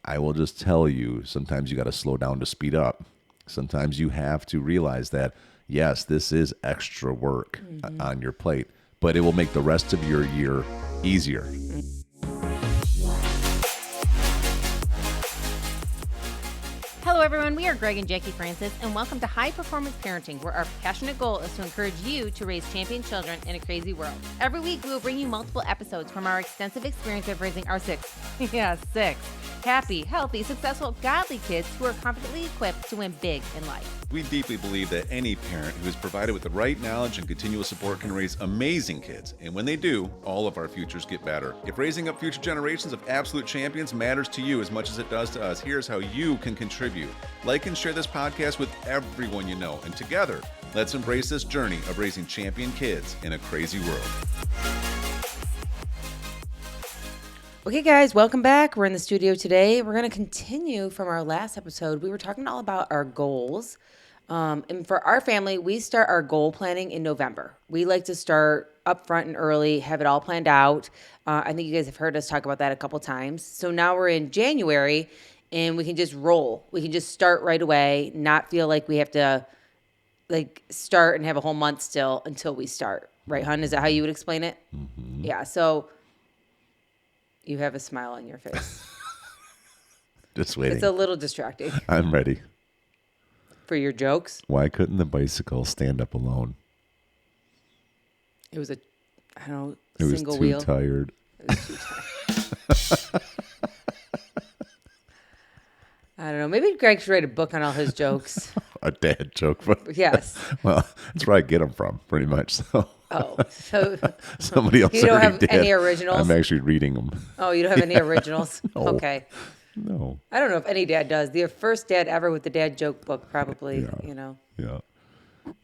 I will just tell you, sometimes you got to slow down to speed up. Sometimes you have to realize that, yes, this is extra work on your plate, but it will make the rest of your year easier. Hello, everyone. We are Greg and Jacquie Francis, and welcome to High Performance Parenting, where our passionate goal is to encourage you to raise champion children in a crazy world. Every week, we will bring you multiple episodes from our extensive experience of raising our six happy, healthy, successful, godly kids who are confidently equipped to win big in life. We deeply believe that any parent who is provided with the right knowledge and continuous support can raise amazing kids. And when they do, all of our futures get better. If raising up future generations of absolute champions matters to you as much as it does to us, here's how you can contribute. Like and share this podcast with everyone you know. And together, let's embrace this journey of raising champion kids in a crazy world. Okay, guys, welcome back. We're in the studio today. We're going to continue from our last episode. We were talking all about our goals. And for our family, we start our goal planning in November. We like to start up front and early, have it all planned out. I think you guys have heard us talk about that a couple times. So now we're in January, and we can just roll. We can just start right away, not feel like we have to start and have a whole month still until we start. Right, hon? Is that how you would explain it? Mm-hmm. Yeah, so you have a smile on your face. Just waiting. It's a little distracting. I'm ready. For your jokes? Why couldn't the bicycle stand up alone? It was single It wheel. was too tired. It was too tired. I don't know. Maybe Greg should write a book on all his jokes. A dad joke. But yes. Well, that's where I get them from, pretty much. So. Oh, so somebody else you don't already have did. any originals? I'm actually reading them. Oh, you don't have any originals? No. Okay. No. I don't know if any dad does. The first dad ever with the dad joke book, probably, Yeah.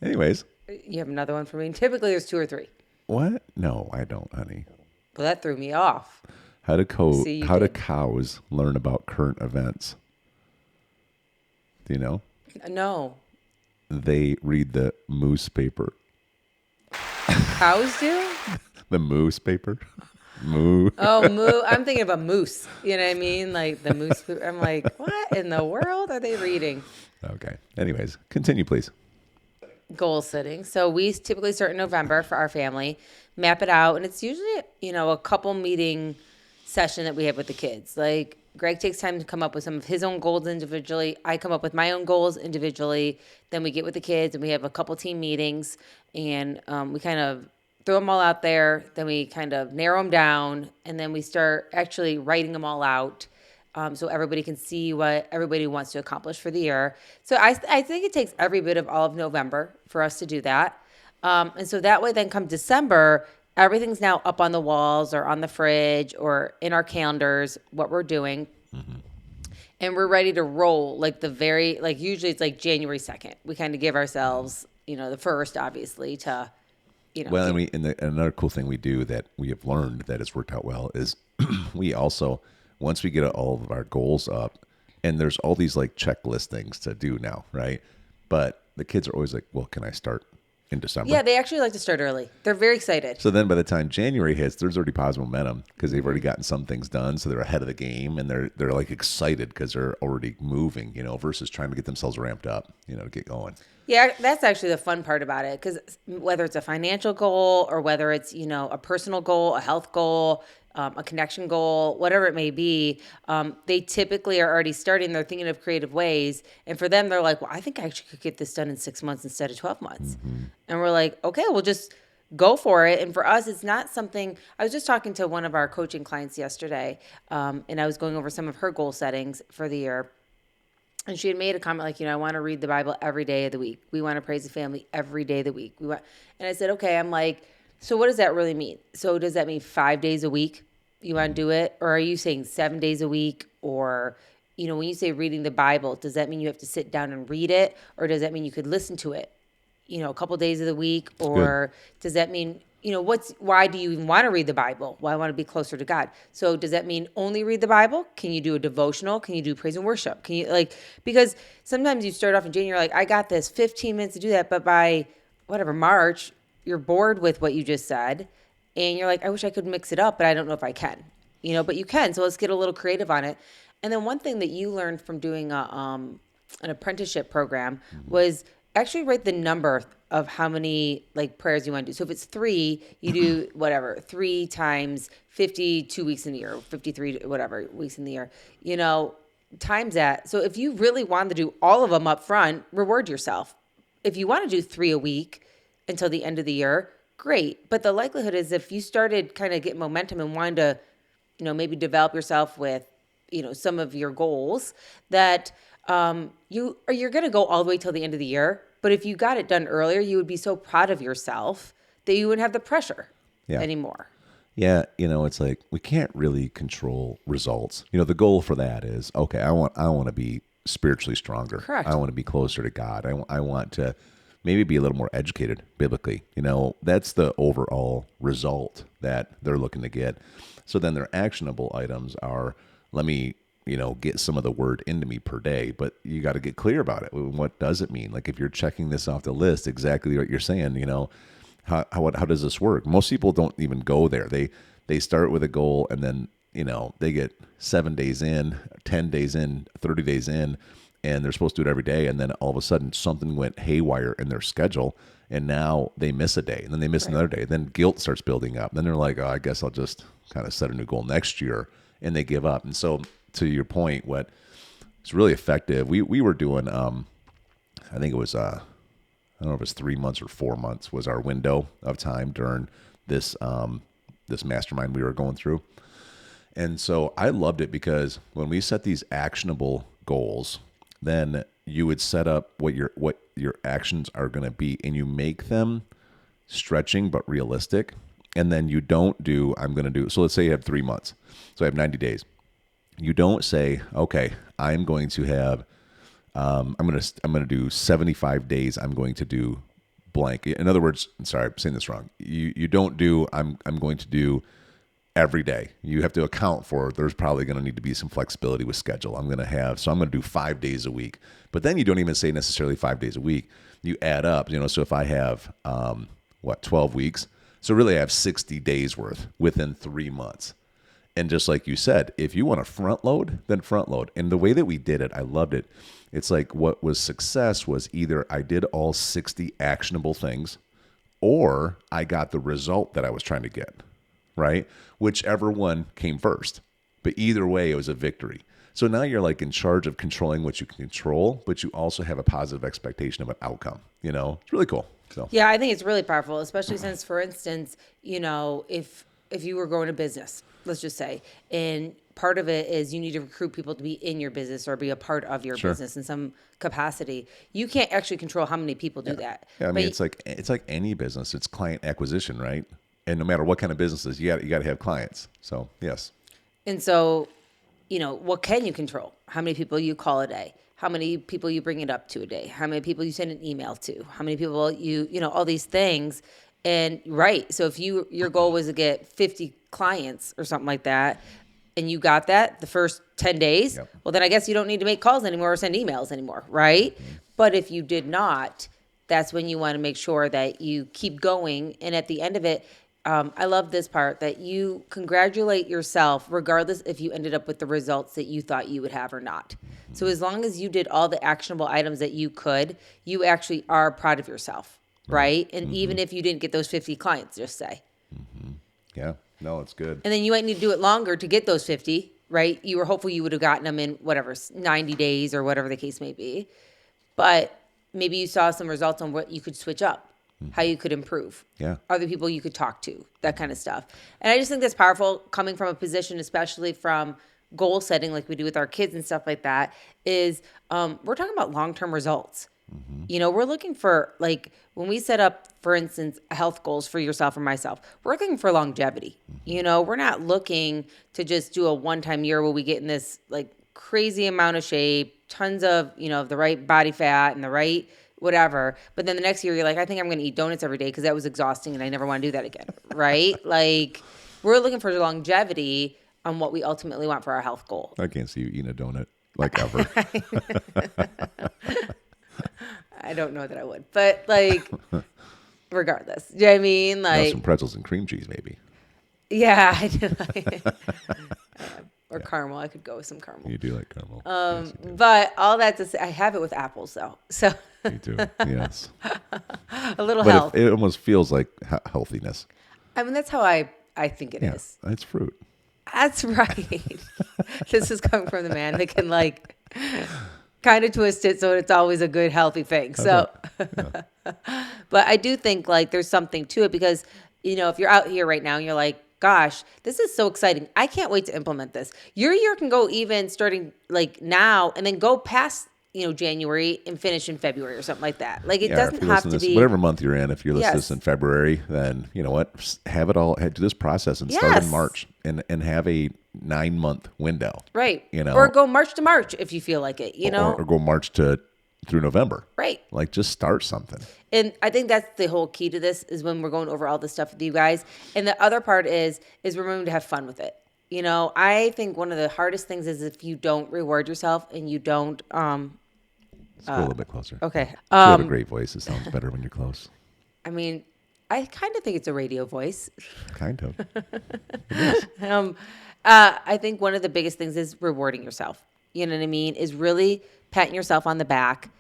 Anyways. You have another one for me? Typically, there's 2 or 3. What? No, I don't, honey. Well, that threw me off. How do cows learn about current events? Do you know? No. They read the moose paper. Cows do? The moose paper? Moo. Oh, moo. I'm thinking of a moose. You know what I mean? Like the moose. I'm like, what in the world are they reading? Okay. Anyways, continue, please. Goal setting. So we typically start in November for our family, map it out. And it's usually, a couple meeting session that we have with the kids. Like Greg takes time to come up with some of his own goals individually. I come up with my own goals individually. Then we get with the kids and we have a couple team meetings and we kind of throw them all out there. Then we kind of narrow them down and then we start actually writing them all out so everybody can see what everybody wants to accomplish for the year. So I think it takes every bit of all of November for us to do that. And so that way then come December, everything's now up on the walls or on the fridge or in our calendars, what we're doing. Mm-hmm. And we're ready to roll usually it's like January 2nd. We kind of give ourselves, the 1st, obviously, to, Well, another cool thing we do that we have learned that has worked out well is we also, once we get all of our goals up, and there's all these like checklist things to do now, right? But the kids are always like, well, can I start in December? Yeah, they actually like to start early. They're very excited. So then by the time January hits, there's already positive momentum because they've already gotten some things done. So they're ahead of the game and they're like excited because they're already moving, versus trying to get themselves ramped up, to get going. Yeah, that's actually the fun part about it because whether it's a financial goal or whether it's, a personal goal, a health goal, a connection goal, whatever it may be, they typically are already starting. They're thinking of creative ways. And for them, they're like, well, I think I actually could get this done in 6 months instead of 12 months. Mm-hmm. And we're like, okay, we'll just go for it. And for us, it's not something, I was just talking to one of our coaching clients yesterday, and I was going over some of her goal settings for the year. And she had made a comment like, I want to read the Bible every day of the week. We want to praise the family every day of the week. And I said, okay, I'm like, so what does that really mean? So does that mean 5 days a week you want to do it? Or are you saying 7 days a week? Or, when you say reading the Bible, does that mean you have to sit down and read it? Or does that mean you could listen to it, a couple days of the week? Or does that mean, why do you even want to read the Bible? Well, I want to be closer to God. So does that mean only read the Bible? Can you do a devotional? Can you do praise and worship? Can you because sometimes you start off in January, I got this 15 minutes to do that. But by March, you're bored with what you just said. And you're like, I wish I could mix it up, but I don't know if I can, but you can. So let's get a little creative on it. And then one thing that you learned from doing an apprenticeship program was actually write the number of how many like prayers you want to do. So if it's 3, you do whatever, 3 times 52 weeks in the year, 53, whatever weeks in the year, times that. So if you really want to do all of them up front, reward yourself. If you want to do 3 a week until the end of the year, great. But the likelihood is if you started kind of getting momentum and wanted to, maybe develop yourself with, some of your goals that you're going to go all the way till the end of the year. But if you got it done earlier, you would be so proud of yourself that you wouldn't have the pressure anymore. Yeah, it's like we can't really control results. The goal for that is, okay, I want to be spiritually stronger. Correct. I want to be closer to God. I want to maybe be a little more educated biblically. That's the overall result that they're looking to get. So then their actionable items are, let me, get some of the word into me per day, but you got to get clear about it. What does it mean? Like if you're checking this off the list, exactly what you're saying, how does this work? Most people don't even go there. They start with a goal and then, they get 7 days in, 10 days in, 30 days in, and they're supposed to do it every day. And then all of a sudden something went haywire in their schedule and now they miss a day and then they miss another day. Then guilt starts building up. Then they're like, oh, I guess I'll just kind of set a new goal next year, and they give up. And so to your point, what is really effective, we were doing, I think it was, I don't know if it was 3 months or 4 months was our window of time during this, this mastermind we were going through. And so I loved it because when we set these actionable goals, then you would set up what your actions are going to be, and you make them stretching but realistic. And then you don't do, so let's say you have 3 months. So I have 90 days. You don't say, okay, I'm going to have, I'm going to do 75 days. I'm going to do blank. In other words, sorry, I'm saying this wrong. You don't do, I'm going to do every day. You have to account for, there's probably going to need to be some flexibility with schedule. I'm going to do 5 days a week, but then you don't even say necessarily 5 days a week. You add up, so if I have, 12 weeks. So really I have 60 days worth within 3 months. And just like you said, if you want to front load, then front load. And the way that we did it, I loved it. It's like what was success was either I did all 60 actionable things or I got the result that I was trying to get, right? Whichever one came first. But either way, it was a victory. So now you're like in charge of controlling what you can control, but you also have a positive expectation of an outcome. It's really cool. So yeah, I think it's really powerful, especially since, for instance, if you were growing a business, let's just say, and part of it is you need to recruit people to be in your business or be a part of your business in some capacity. You can't actually control how many people do that. Yeah, I mean, it's like any business. It's client acquisition, right? And no matter what kind of business it is, you got to have clients. So yes. And so, what can you control? How many people you call a day? How many people you bring it up to a day? How many people you send an email to? How many people all these things. And right. So if your goal was to get 50 clients or something like that, and you got that the first 10 days, well, then I guess you don't need to make calls anymore or send emails anymore. Right. Mm-hmm. But if you did not, that's when you want to make sure that you keep going. And at the end of it, I love this part that you congratulate yourself regardless if you ended up with the results that you thought you would have or not. So as long as you did all the actionable items that you could, you actually are proud of yourself, right? And even if you didn't get those 50 clients, just say. Mm-hmm. Yeah, no, it's good. And then you might need to do it longer to get those 50, right? You were hopeful you would have gotten them in 90 days or whatever the case may be. But maybe you saw some results on what you could switch up. How you could improve. Yeah. Other people you could talk to, that kind of stuff. And I just think that's powerful coming from a position, especially from goal setting like we do with our kids and stuff like that, is we're talking about long-term results. Mm-hmm. We're looking for, like, when we set up, for instance, health goals for yourself or myself, we're looking for longevity. Mm-hmm. We're not looking to just do a one-time year where we get in this, like, crazy amount of shape, tons of, the right body fat and the right whatever. But then the next year you're like, I think I'm going to eat donuts every day because that was exhausting and I never want to do that again. Right? Like, we're looking for longevity on what we ultimately want for our health goal. I can't see you eating a donut like ever. I don't know that I would, but like, regardless, do you know what I mean? Like, some pretzels and cream cheese, maybe. Yeah, I do. or caramel. I could go with some caramel. You do like caramel. Um, Yes, you do. But all that to say, I have it with apples though. So You do. Yes. a little But health. it almost feels like healthiness. I mean, that's how I think it is. Yeah, it's fruit. That's right. This is coming from the man that can like kind of twist it so it's always a good, healthy thing. So, but I do think like there's something to it because, if you're out here right now and you're like, gosh, this is so exciting. I can't wait to implement this. Your year can go even starting like now and then go past, January and finish in February or something like that. Like it Yeah, doesn't if you have listen to this, be whatever month you're in. If you're listening to Yes. this in February, then you know what? Just have it all. Do this process and start Yes. in March and have a 9-month window. right. You know, Or go March to March if you feel like it, or go March through November. Right. Like just start something. And I think that's the whole key to this is when we're going over all this stuff with you guys. And the other part is remembering to have fun with it. I think one of the hardest things is if you don't reward yourself and you don't. Let's go a little bit closer. Okay. You have a great voice. It sounds better when you're close. I mean, I kind of think it's a radio voice. Kind of. I think one of the biggest things is rewarding yourself. You know what I mean? Is really patting yourself on the back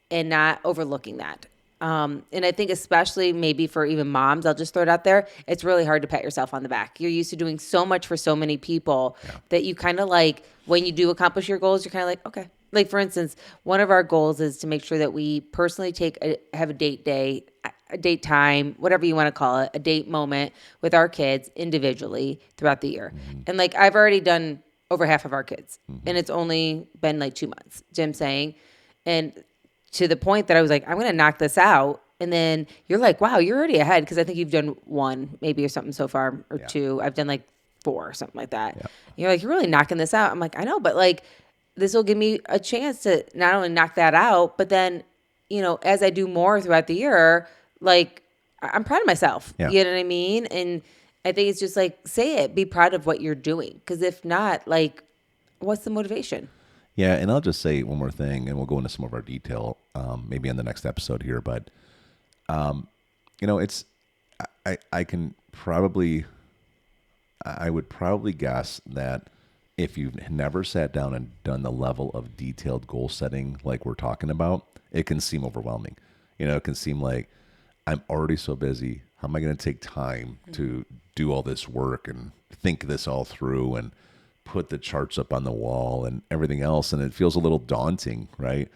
and not overlooking that. And I think especially maybe for even moms, I'll just throw it out there, it's really hard to pat yourself on the back. You're used to doing so much for so many people that you kind of like, when you do accomplish your goals, you're kind of like, okay. Like for instance, one of our goals is to make sure that we personally have a date time, whatever you want to call it, a date moment with our kids individually throughout the year. And like I've already done over half of our kids and it's only been like 2 months, Jim saying. And to the point that I was like, I'm going to knock this out. And then you're like, wow, you're already ahead. Because I think you've done 1 maybe or something so far or 2. I've done like 4 or something like that. Yeah. You're like, you're really knocking this out. I'm like, I know, but like this will give me a chance to not only knock that out, but then, as I do more throughout the year, like I'm proud of myself. Yeah. You know what I mean? And I think it's just like, say it, be proud of what you're doing. Because if not, like, what's the motivation? Yeah, and I'll just say one more thing, and we'll go into some of our detail maybe in the next episode here. But it's I would probably guess that if you've never sat down and done the level of detailed goal setting like we're talking about, it can seem overwhelming. It can seem like I'm already so busy. How am I going to take time to do all this work and think this all through and put the charts up on the wall and everything else? And it feels a little daunting, right?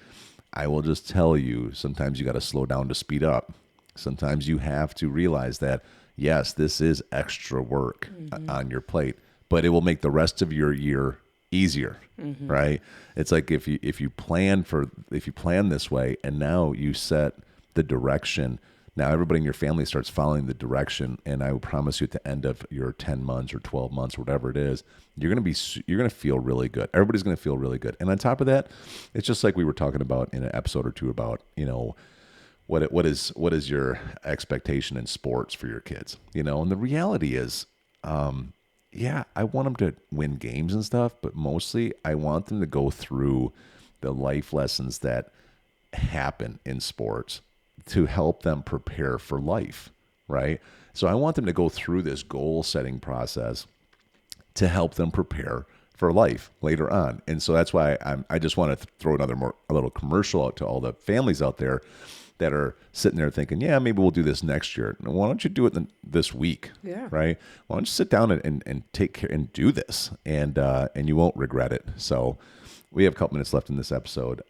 I will just tell you, sometimes you got to slow down to speed up. Sometimes you have to realize that, yes, this is extra work on your plate, but it will make the rest of your year easier, right? It's like if you plan this way and now you set the direction, now everybody in your family starts following the direction, and I will promise you at the end of your 10 months or 12 months, whatever it is, you're going to feel really good. Everybody's going to feel really good. And on top of that, it's just like we were talking about in an episode or two about, what is your expectation in sports for your kids, and the reality is, I want them to win games and stuff, but mostly I want them to go through the life lessons that happen in sports to help them prepare for life, right? So I want them to go through this goal setting process to help them prepare for life later on. And so that's why I just want to throw a little commercial out to all the families out there that are sitting there thinking, yeah, maybe we'll do this next year. Why don't you do it this week? Yeah. Right? Why don't you sit down and take care and do this, and you won't regret it. So we have a couple minutes left in this episode.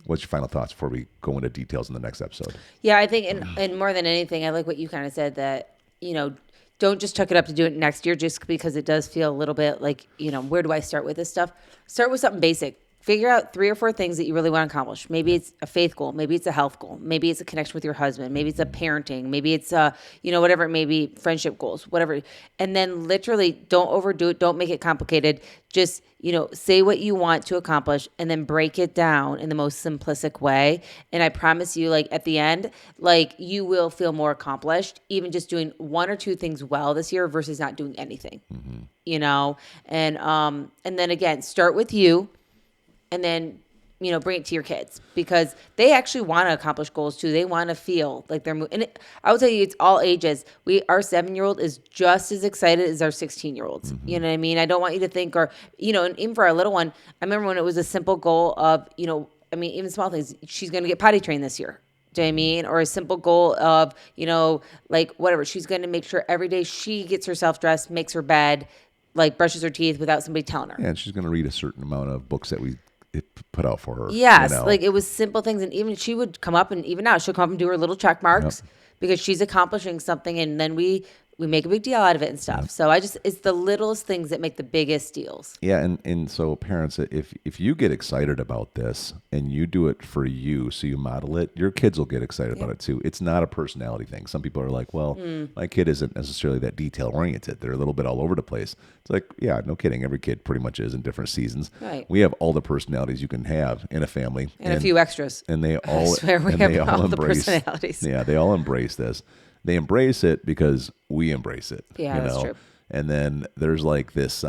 What's your final thoughts before we go into details in the next episode? Yeah, I think, and more than anything, I like what you kind of said that, don't just chuck it up to do it next year just because it does feel a little bit like, where do I start with this stuff? Start with something basic. Figure out 3 or 4 things that you really want to accomplish. Maybe it's a faith goal. Maybe it's a health goal. Maybe it's a connection with your husband. Maybe it's a parenting. Maybe it's whatever it may be, friendship goals, whatever. And then literally don't overdo it. Don't make it complicated. Just, say what you want to accomplish and then break it down in the most simplistic way. And I promise you, like at the end, like you will feel more accomplished, even just doing 1 or 2 things well this year versus not doing anything, and then again, start with you. And then, bring it to your kids, because they actually want to accomplish goals too. They want to feel like they're moving. I will tell you, it's all ages. Our 7-year-old is just as excited as our 16-year-olds. You know what I mean? I don't want you to think, or, and even for our little one, I remember when it was a simple goal of, even small things, she's going to get potty trained this year. Do you know what I mean? Or a simple goal of, like whatever, she's going to make sure every day she gets herself dressed, makes her bed, like brushes her teeth without somebody telling her. Yeah, and she's going to read a certain amount of books that we put out for her. Yes, like it was simple things. And even she would come up, and even now she'll come up and do her little check marks because she's accomplishing something, and then we make a big deal out of it and stuff. So it's the littlest things that make the biggest deals. Yeah, and so parents, if you get excited about this and you do it for you, so you model it, your kids will get excited about it too. It's not a personality thing. Some people are like, well, my kid isn't necessarily that detail oriented. They're a little bit all over the place. It's like, yeah, no kidding. Every kid pretty much is in different seasons. Right. We have all the personalities you can have in a family. And a few extras. And they all, I swear we have all the personalities. Yeah, they all embrace this. They embrace it because we embrace it. Yeah, that's true. And then there's like this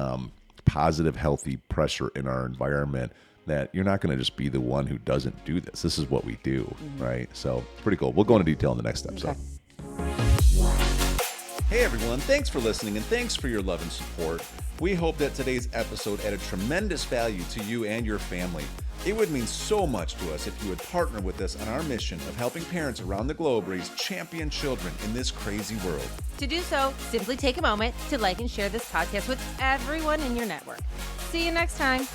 positive, healthy pressure in our environment that you're not going to just be the one who doesn't do this. This is what we do, right? So it's pretty cool. We'll go into detail in the next episode. Hey everyone, thanks for listening and thanks for your love and support. We hope that today's episode added tremendous value to you and your family. It would mean so much to us if you would partner with us on our mission of helping parents around the globe raise champion children in this crazy world. To do so, simply take a moment to like and share this podcast with everyone in your network. See you next time.